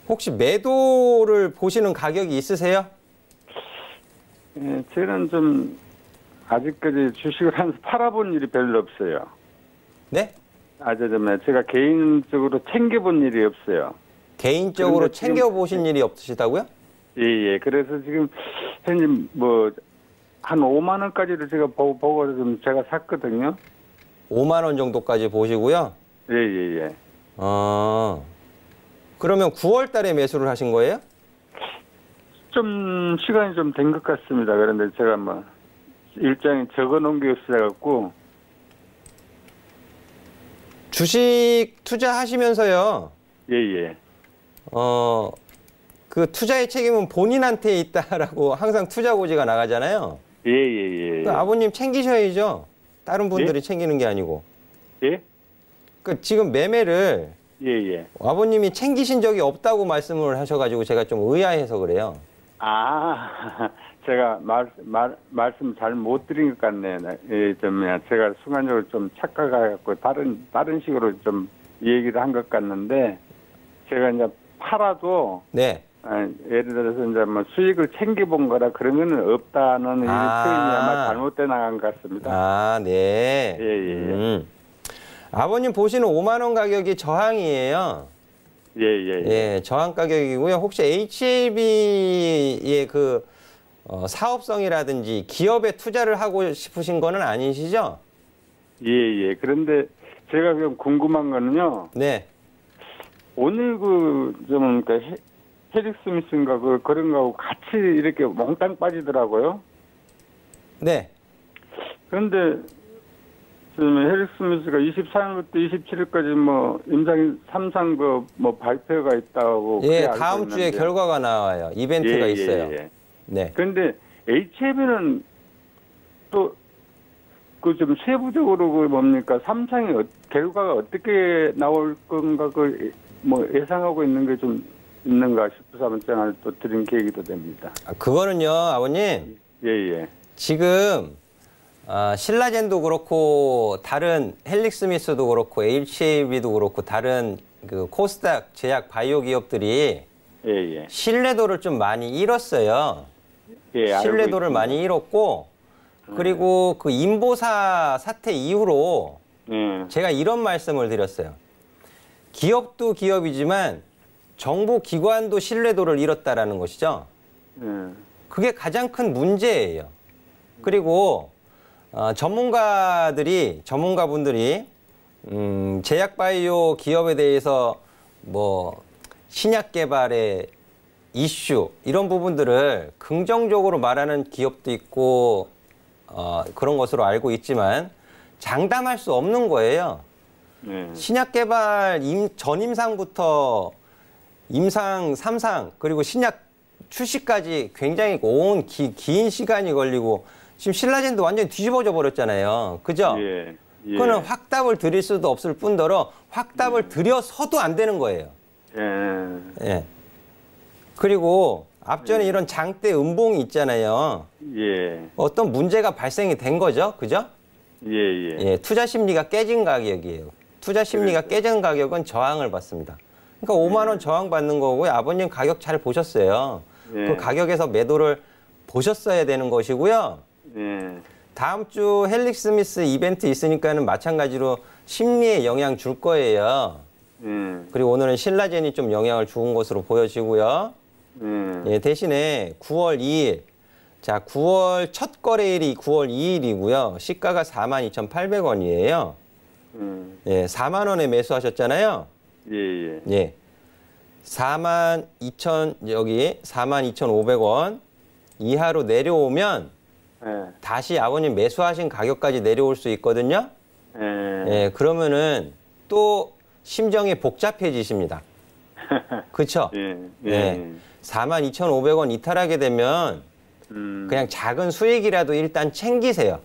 혹시 매도를 보시는 가격이 있으세요? 예, 저는 좀 아직까지 주식을 하면서 팔아본 일이 별로 없어요. 네? 제가 개인적으로 챙겨본 일이 없어요. 개인적으로 그런데 지금- 챙겨보신 일이 없으시다고요? 예. 그래서 지금 현재 한 5만 원까지를 제가 보고 좀 제가 샀거든요. 5만 원 정도까지 보시고요. 예. 그러면 9월 달에 매수를 하신 거예요? 좀 시간이 좀 된 것 같습니다. 그런데 제가 일정이 적어 놓은 게 없어갖고. 주식 투자하시면서요. 예. 그 투자의 책임은 본인한테 있다라고 항상 투자 고지가 나가잖아요. 예. 그 아버님 챙기셔야죠. 다른 분들이 챙기는 게 아니고. 예? 그 지금 매매를 예. 아버님이 챙기신 적이 없다고 말씀을 하셔가지고 제가 좀 의아해서 그래요. 제가 말씀 잘 못 드린 것 같네요. 예, 제가 순간적으로 좀 착각해갖고 다른 식으로 좀 얘기를 한 것 같는데, 제가 이제 팔아도, 네. 예를 들어서 이제 수익을 챙겨본 거라 그런 거는 없다는 이 표현이 아마 잘못돼 나간 것 같습니다. 네. 예. 아버님 보시는 5만 원 가격이 저항이에요. 예. 저항 가격이고요. 혹시 HLB의 그 사업성이라든지 기업에 투자를 하고 싶으신 거는 아니시죠? 예. 그런데 제가 좀 궁금한 거는요. 네. 오늘 헤릭 스미스인가 그런 거하고 같이 이렇게 몽땅 빠지더라고요. 네. 그런데 지금 헤릭 스미스가 24일부터 27일까지 임상 3상 발표가 있다고. 예, 다음 주에 결과가 나와요. 이벤트가 있어요. 네. 그런데 HLB는 또 좀 세부적으로 뭡니까? 3상의 결과가 어떻게 나올 건가 예상하고 있는 게 좀 있는가 싶어서 한번 전화를 또 드린 계기도 됩니다. 그거는요, 아버님. 예. 지금 신라젠도 그렇고 다른 헬릭 스미스도 그렇고 HLB도 그렇고 다른 그 코스닥 제약 바이오 기업들이 예. 신뢰도를 좀 많이 잃었어요. 예, 신뢰도를 많이 잃었고 그리고 그 인보사 사태 이후로 제가 이런 말씀을 드렸어요. 기업도 기업이지만 정부 기관도 신뢰도를 잃었다라는 것이죠. 그게 가장 큰 문제예요. 그리고 전문가분들이 제약 바이오 기업에 대해서 신약 개발의 이슈 이런 부분들을 긍정적으로 말하는 기업도 있고 그런 것으로 알고 있지만 장담할 수 없는 거예요. 신약 개발 전임상부터 임상 3상 그리고 신약 출시까지 굉장히 긴 시간이 걸리고 지금 신라젠도 완전히 뒤집어져 버렸잖아요. 그죠? 예. 그거는 확답을 드릴 수도 없을 뿐더러 확답을 드려서도 안 되는 거예요. 예. 그리고 앞전에 이런 장대 음봉이 있잖아요. 예. 어떤 문제가 발생이 된 거죠. 그죠? 예. 투자 심리가 깨진 가격이에요. 투자 심리가 깨진 가격은 저항을 받습니다. 그러니까 5만 원 저항 받는 거고요. 아버님 가격 잘 보셨어요. 그 가격에서 매도를 보셨어야 되는 것이고요. 다음 주 헬릭 스미스 이벤트 있으니까는 마찬가지로 심리에 영향 줄 거예요. 그리고 오늘은 신라젠이 좀 영향을 준 것으로 보여지고요. 대신에 9월 2일. 자, 9월 첫 거래일이 9월 2일이고요. 시가가 42,800원이에요. 4만 원에 매수하셨잖아요. 예. 42,500원 이하로 내려오면 다시 아버님 매수하신 가격까지 내려올 수 있거든요. 그러면은 또 심정이 복잡해지십니다. 그렇죠? 예. 네. 42,500원 이탈하게 되면 그냥 작은 수익이라도 일단 챙기세요.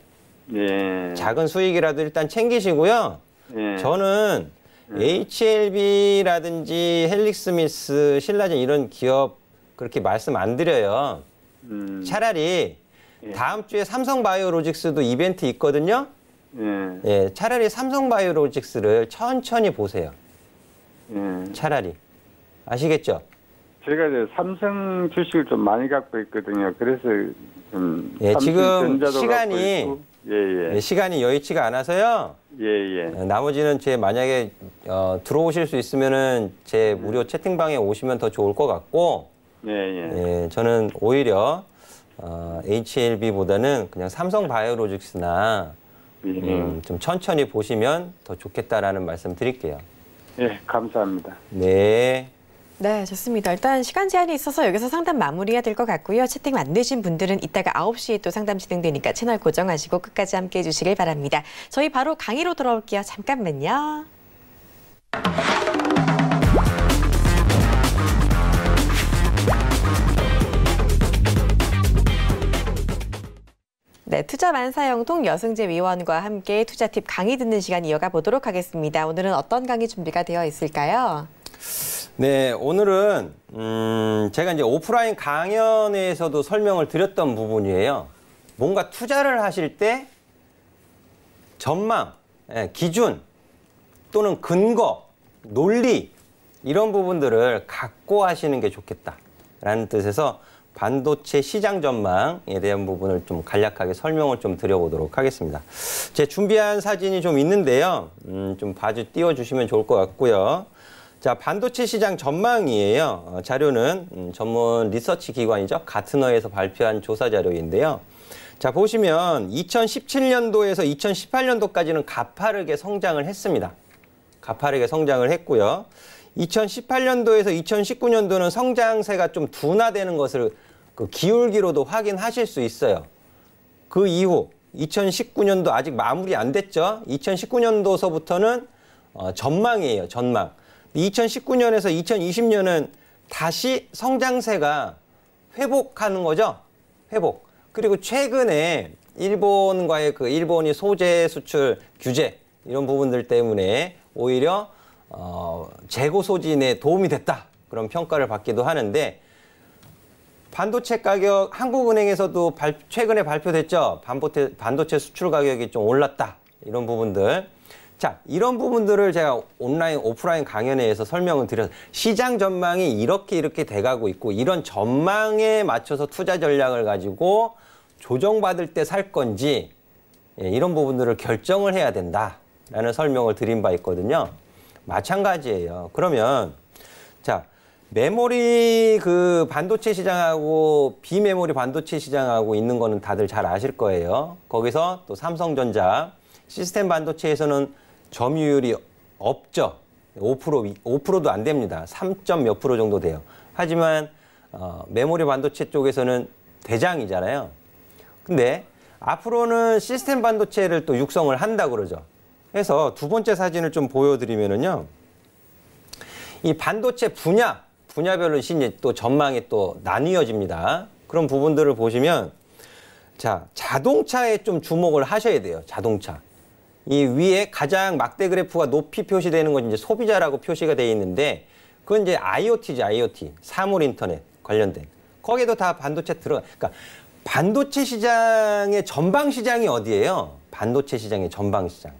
예. 작은 수익이라도 일단 챙기시고요. 예. 저는 HLB라든지 헬릭스미스, 신라젠 이런 기업 그렇게 말씀 안 드려요. 차라리 다음 주에 삼성바이오로직스도 이벤트 있거든요. 예, 차라리 삼성바이오로직스를 천천히 보세요. 차라리. 아시겠죠? 제가 이제 삼성 주식을 좀 많이 갖고 있거든요. 그래서 좀 예, 지금 삼성전자도 시간이 갖고 있고. 예, 시간이 여의치가 않아서요. 나머지는 제 만약에 들어오실 수 있으면은 제 무료 채팅방에 오시면 더 좋을 것 같고, 예, 저는 오히려 HLB보다는 그냥 삼성바이오로직스나 좀 천천히 보시면 더 좋겠다라는 말씀 드릴게요. 예, 감사합니다. 네. 네, 좋습니다. 일단 시간 제한이 있어서 여기서 상담 마무리가 될 것 같고요. 채팅 안 되신 분들은 이따가 9시에 또 상담 진행되니까 채널 고정하시고 끝까지 함께해 주시길 바랍니다. 저희 바로 강의로 돌아올게요. 잠깐만요. 네, 투자 만사형통 여승재 위원과 함께 투자 팁 강의 듣는 시간 이어가 보도록 하겠습니다. 오늘은 어떤 강의 준비가 되어 있을까요? 네, 오늘은 제가 이제 오프라인 강연에서도 설명을 드렸던 부분이에요. 뭔가 투자를 하실 때 전망, 기준 또는 근거, 논리 이런 부분들을 갖고 하시는 게 좋겠다라는 뜻에서 반도체 시장 전망에 대한 부분을 좀 간략하게 설명을 좀 드려보도록 하겠습니다. 제 준비한 사진이 좀 있는데요. 좀 띄워주시면 좋을 것 같고요. 자, 반도체 시장 전망이에요. 자료는 전문 리서치 기관이죠. 가트너에서 발표한 조사 자료인데요. 자, 보시면 2017년도에서 2018년도까지는 가파르게 성장을 했습니다. 가파르게 성장을 했고요. 2018년도에서 2019년도는 성장세가 좀 둔화되는 것을 그 기울기로도 확인하실 수 있어요. 그 이후 2019년도 아직 마무리 안 됐죠. 2019년도서부터는 전망이에요. 전망. 2019년에서 2020년은 다시 성장세가 회복하는 거죠. 회복. 그리고 최근에 일본과의 그 일본이 소재 수출 규제 이런 부분들 때문에 오히려 재고 소진에 도움이 됐다. 그런 평가를 받기도 하는데 반도체 가격 한국은행에서도 최근에 발표됐죠. 반도체 수출 가격이 좀 올랐다. 이런 부분들. 자, 이런 부분들을 제가 온라인, 오프라인 강연회에서 설명을 드려서 시장 전망이 이렇게 돼가고 있고 이런 전망에 맞춰서 투자 전략을 가지고 조정받을 때 살 건지 이런 부분들을 결정을 해야 된다라는 설명을 드린 바 있거든요. 마찬가지예요. 그러면 자, 메모리 그 반도체 시장하고 비메모리 반도체 시장하고 있는 거는 다들 잘 아실 거예요. 거기서 또 삼성전자 시스템 반도체에서는 점유율이 없죠. 5%도 안 됩니다. 3점 몇 프로 정도 돼요. 하지만 메모리 반도체 쪽에서는 대장이잖아요. 근데 앞으로는 시스템 반도체를 또 육성을 한다고 그러죠. 그래서 두 번째 사진을 좀 보여드리면은요. 이 반도체 분야별로 이제 또 전망이 또 나뉘어집니다. 그런 부분들을 보시면 자, 자동차에 좀 주목을 하셔야 돼요. 자동차. 이 위에 가장 막대 그래프가 높이 표시되는 건 이제 소비자라고 표시가 되어 있는데 그건 이제 IoT죠, IoT. 사물 인터넷 관련된. 거기에도 다 반도체 들어가. 그러니까 반도체 시장의 전방 시장이 어디예요? 반도체 시장의 전방 시장.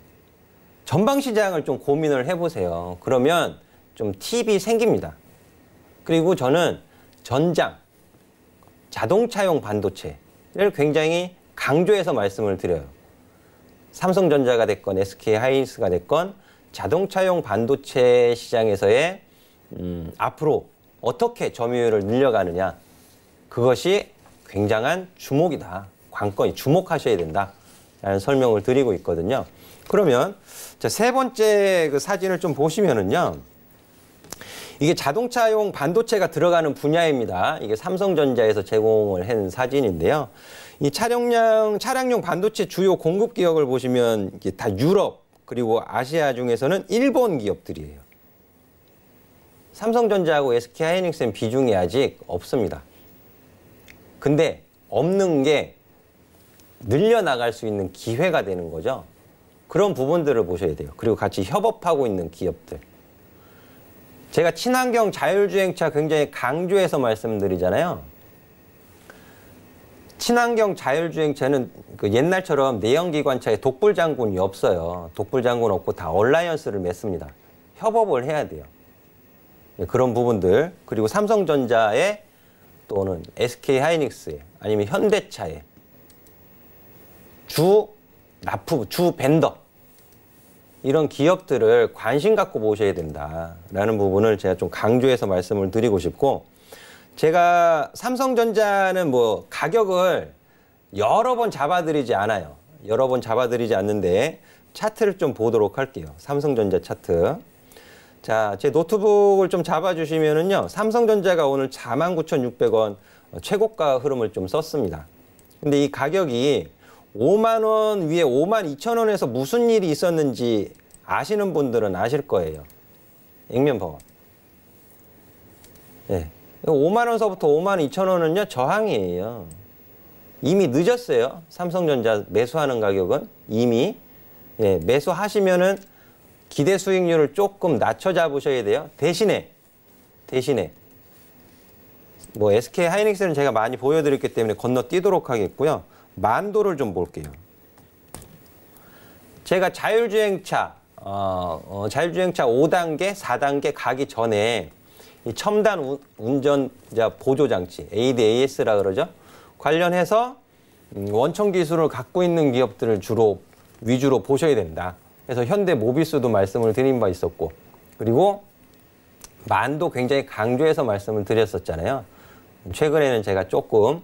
전방 시장을 좀 고민을 해보세요. 그러면 좀 팁이 생깁니다. 그리고 저는 전장, 자동차용 반도체를 굉장히 강조해서 말씀을 드려요. 삼성전자가 됐건 SK하이닉스가 됐건 자동차용 반도체 시장에서의 앞으로 어떻게 점유율을 늘려가느냐. 그것이 굉장한 주목이다. 관건이 주목하셔야 된다라는 설명을 드리고 있거든요. 그러면 자, 세 번째 그 사진을 좀 보시면은요. 이게 자동차용 반도체가 들어가는 분야입니다. 이게 삼성전자에서 제공을 한 사진인데요. 이 차량용 반도체 주요 공급 기업을 보시면 이게 다 유럽 그리고 아시아 중에서는 일본 기업들이에요. 삼성전자하고 SK하이닉스는 비중이 아직 없습니다. 근데 없는 게 늘려나갈 수 있는 기회가 되는 거죠. 그런 부분들을 보셔야 돼요. 그리고 같이 협업하고 있는 기업들. 제가 친환경 자율주행차 굉장히 강조해서 말씀드리잖아요. 친환경 자율주행차는 그 옛날처럼 내연기관차에 독불장군이 없어요. 독불장군 없고 다 얼라이언스를 맺습니다. 협업을 해야 돼요. 그런 부분들, 그리고 삼성전자에 또는 SK하이닉스에 아니면 현대차에 주 벤더 이런 기업들을 관심 갖고 보셔야 된다라는 부분을 제가 좀 강조해서 말씀을 드리고 싶고, 제가 삼성전자는 뭐 가격을 여러 번 잡아드리지 않아요. 여러 번 잡아드리지 않는데 차트를 좀 보도록 할게요. 삼성전자 차트. 자, 제 노트북을 좀 잡아주시면은요, 삼성전자가 오늘 49,600원 최고가 흐름을 좀 썼습니다. 근데 이 가격이 5만 원 위에 52,000원에서 무슨 일이 있었는지 아시는 분들은 아실 거예요. 액면봉합. 네. 5만 원서부터 52,000원은요, 저항이에요. 이미 늦었어요. 삼성전자 매수하는 가격은 이미. 예, 매수하시면은 기대 수익률을 조금 낮춰 잡으셔야 돼요. 대신에 뭐 SK하이닉스는 제가 많이 보여드렸기 때문에 건너뛰도록 하겠고요. 만도를 좀 볼게요. 제가 자율주행차 5단계, 4단계 가기 전에 이 첨단 운전자 보조장치 ADAS라 그러죠. 관련해서 원천 기술을 갖고 있는 기업들을 위주로 보셔야 된다. 그래서 현대 모비스도 말씀을 드린 바 있었고, 그리고 만도 굉장히 강조해서 말씀을 드렸었잖아요. 최근에는 제가 조금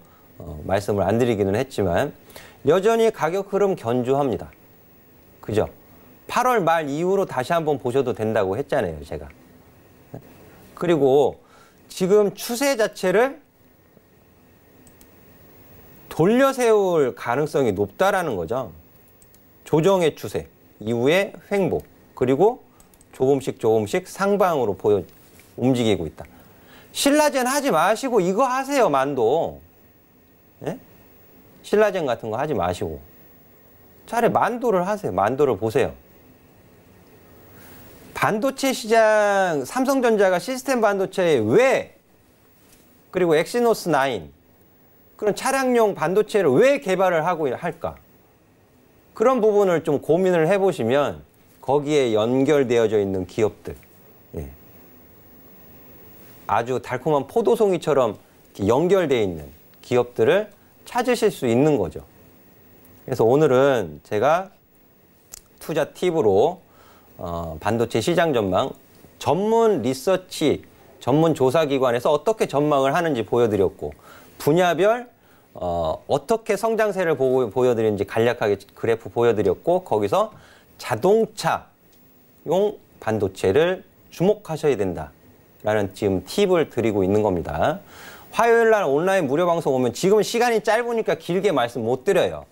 말씀을 안 드리기는 했지만 여전히 가격 흐름 견조합니다. 그죠? 8월 말 이후로 다시 한번 보셔도 된다고 했잖아요, 제가. 그리고 지금 추세 자체를 돌려 세울 가능성이 높다라는 거죠. 조정의 추세 이후에 횡보, 그리고 조금씩 상방으로 움직이고 있다. 신라젠 하지 마시고 이거 하세요, 만도. 예? 신라젠 같은 거 하지 마시고 차라리 만도를 하세요. 만도를 보세요. 반도체 시장, 삼성전자가 시스템 반도체에 왜, 그리고 엑시노스 9 그런 차량용 반도체를 왜 개발을 하고 할까? 그런 부분을 좀 고민을 해보시면 거기에 연결되어져 있는 기업들, 예. 아주 달콤한 포도송이처럼 연결되어 있는 기업들을 찾으실 수 있는 거죠. 그래서 오늘은 제가 투자 팁으로 반도체 시장 전망, 전문 리서치, 전문 조사기관에서 어떻게 전망을 하는지 보여드렸고, 분야별 어떻게 성장세를 보여드리는지 간략하게 그래프 보여드렸고, 거기서 자동차용 반도체를 주목하셔야 된다라는 지금 팁을 드리고 있는 겁니다. 화요일 날 온라인 무료 방송 오면, 지금 시간이 짧으니까 길게 말씀 못 드려요.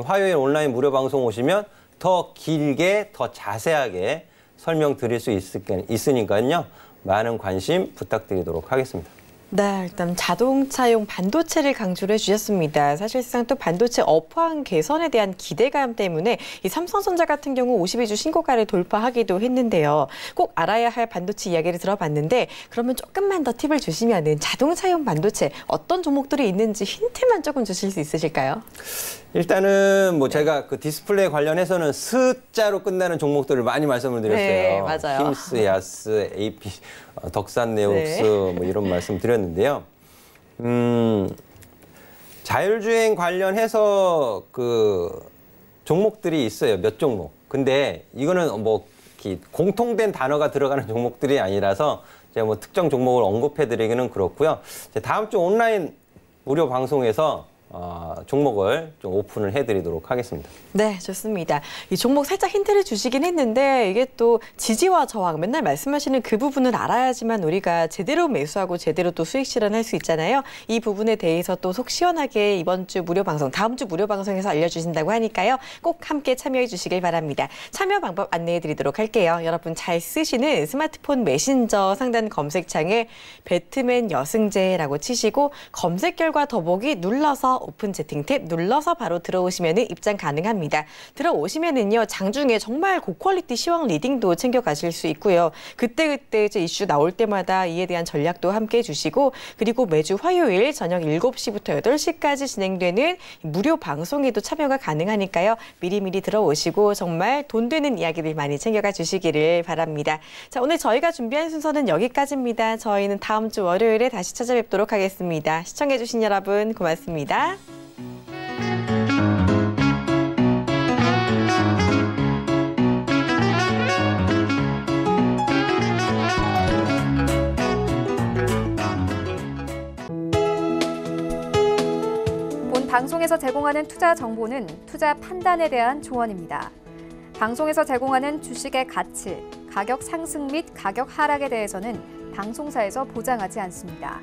화요일 온라인 무료 방송 오시면 더 길게, 더 자세하게 설명드릴 수 있으니까요. 많은 관심 부탁드리도록 하겠습니다. 네, 일단 자동차용 반도체를 강조를 해주셨습니다. 사실상 또 반도체 업황 개선에 대한 기대감 때문에 이 삼성전자 같은 경우 52주 신고가를 돌파하기도 했는데요. 꼭 알아야 할 반도체 이야기를 들어봤는데, 그러면 조금만 더 팁을 주시면은 자동차용 반도체 어떤 종목들이 있는지 힌트만 조금 주실 수 있으실까요? 일단은 뭐 제가 그 디스플레이 관련해서는 스자로 끝나는 종목들을 많이 말씀을 드렸어요. 네, 맞아요. 힘스, 야스, AP, 덕산, 네옥스, 네. 뭐 이런 말씀 드렸는데요. 자율주행 관련해서 그 종목들이 있어요. 몇 종목. 근데 이거는 뭐 공통된 단어가 들어가는 종목들이 아니라서 제가 뭐 특정 종목을 언급해 드리기는 그렇고요. 다음 주 온라인 무료 방송에서 종목을 좀 오픈을 해드리도록 하겠습니다. 네, 좋습니다. 이 종목 살짝 힌트를 주시긴 했는데 이게 또 지지와 저항 맨날 말씀하시는 그 부분을 알아야지만 우리가 제대로 매수하고 제대로 또 수익 실현할 수 있잖아요. 이 부분에 대해서 또 속 시원하게 이번 주 무료 방송, 다음 주 무료 방송에서 알려주신다고 하니까요. 꼭 함께 참여해 주시길 바랍니다. 참여 방법 안내해 드리도록 할게요. 여러분 잘 쓰시는 스마트폰 메신저 상단 검색창에 배트맨 여승재라고 치시고 검색 결과 더보기 눌러서 오픈 채팅 탭 눌러서 바로 들어오시면 입장 가능합니다. 들어오시면은요, 장중에 정말 고퀄리티 시황 리딩도 챙겨가실 수 있고요. 그때그때 이제 이슈 나올 때마다 이에 대한 전략도 함께 해주시고, 그리고 매주 화요일 저녁 7시부터 8시까지 진행되는 무료 방송에도 참여가 가능하니까요. 미리미리 들어오시고 정말 돈 되는 이야기들 많이 챙겨가 주시기를 바랍니다. 자, 오늘 저희가 준비한 순서는 여기까지입니다. 저희는 다음 주 월요일에 다시 찾아뵙도록 하겠습니다. 시청해주신 여러분 고맙습니다. 본 방송에서 제공하는 투자 정보는 투자 판단에 대한 조언입니다. 방송에서 제공하는 주식의 가치, 가격 상승 및 가격 하락에 대해서는 방송사에서 보장하지 않습니다.